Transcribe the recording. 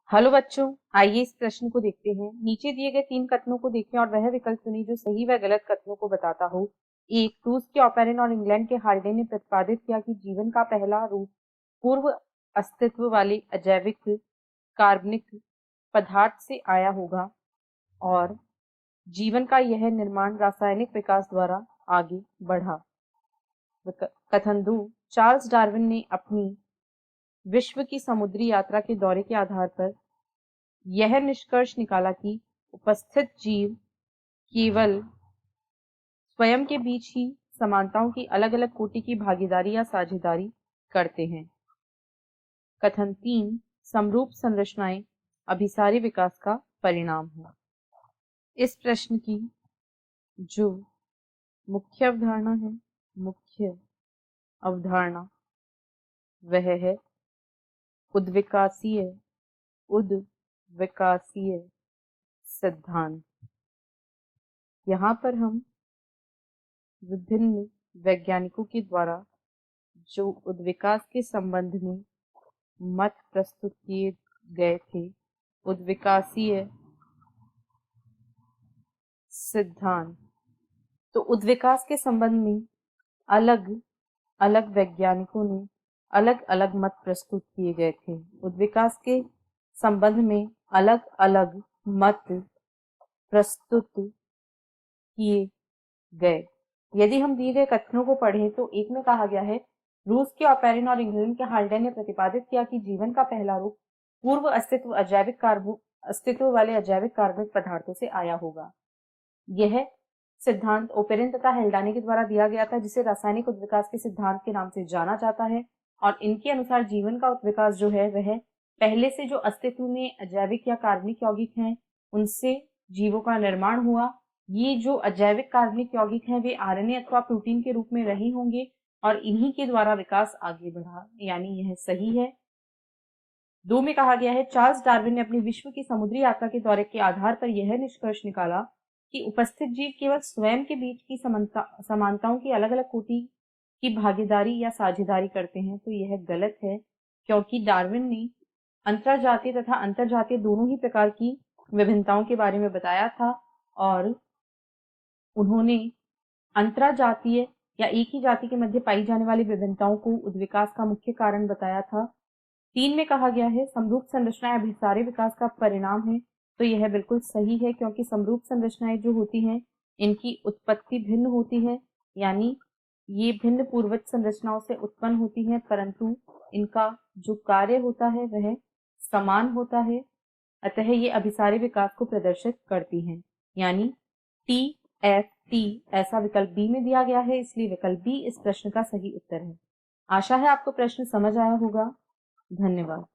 Hello बच्चों, आइए इस प्रश्न को देखते हैं। नीचे दिए गए 3 कथनों को देखें और वह विकल्प चुनें जो सही व गलत कथनों को बताता हो। एक, रूस के ओपेरिन और इंग्लैंड के हार्डे ने प्रतिपादित किया कि जीवन का पहला रूप पूर्व अस्तित्व वाले अजैविक कार्बनिक पदार्थ से आया होगा और जीवन का यह निर्माण रासायनिक विकास द्वारा आगे बढ़ा। कथन 2, चार्ल्स डार्विन ने अपनी विश्व की समुद्री यात्रा के दौरे के आधार पर यह निष्कर्ष निकाला कि उपस्थित जीव केवल स्वयं के बीच ही समानताओं की अलग अलग कोटि की भागीदारी या साझेदारी करते हैं। कथन 3, समरूप संरचनाएं अभिसारी विकास का परिणाम है। इस प्रश्न की जो मुख्य अवधारणा वह है उद्विकासीय सिद्धांत। यहाँ पर हम विभिन्न वैज्ञानिकों के द्वारा जो उद्विकास के संबंध में मत प्रस्तुत किए गए थे, उद्विकासीय सिद्धांत। तो उद्विकास के संबंध में अलग अलग वैज्ञानिकों ने अलग अलग मत प्रस्तुत किए गए थे। उद्विकास के संबंध में अलग अलग मत प्रस्तुत किए गए। यदि हम दिए गए कथनों को पढ़ें तो एक में कहा गया है, रूस के ओपेरिन और इंग्लैंड के हार्डे ने प्रतिपादित किया कि जीवन का पहला रूप पूर्व अस्तित्व वाले अजैविक कार्बनिक पदार्थों से आया होगा। यह सिद्धांत ओपेरिन तथा हेल्डाने के द्वारा दिया गया था, जिसे रासायनिक उद्विकास के सिद्धांत के नाम से जाना जाता है। और इनके अनुसार जीवन का उद्विकास जो है वह पहले से जो अस्तित्व में अजैविक या कार्बनिक यौगिक हैं उनसे जीवों का निर्माण हुआ। ये जो अजैविक कार्बनिक यौगिक हैं वे आरएनए अथवा प्रोटीन के रूप में रहे होंगे और इन्हीं के द्वारा विकास आगे बढ़ा, यानी यह सही है। 2 में कहा गया है, चार्ल्स डार्विन ने अपनी विश्व की समुद्री यात्रा के दौरे के आधार पर यह निष्कर्ष निकाला कि उपस्थित जीव केवल स्वयं के बीच की समानताओं की अलग अलग कोटि की भागीदारी या साझेदारी करते हैं। तो यह गलत है, क्योंकि डार्विन ने अंतरजातीय तथा अंतरजातीय दोनों ही प्रकार की विभिन्नताओं के बारे में बताया था और उन्होंने अंतरजातीय या एक ही जाति के मध्य पाई जाने वाली विभिन्नताओं को उद्विकास का मुख्य कारण बताया था। 3 में कहा गया है, समरूप संरचनाएं अभिसारी विकास का परिणाम है। तो यह बिल्कुल सही है, क्योंकि समरूप संरचनाएं जो होती हैं इनकी उत्पत्ति भिन्न होती है, यानी ये भिन्न पूर्वज संरचनाओं से उत्पन्न होती हैं, परंतु इनका जो कार्य होता है वह समान होता है। अतः ये अभिसारी विकास को प्रदर्शित करती हैं, यानी TFT ऐसा विकल्प बी में दिया गया है, इसलिए विकल्प बी इस प्रश्न का सही उत्तर है। आशा है आपको प्रश्न समझ आया होगा। धन्यवाद।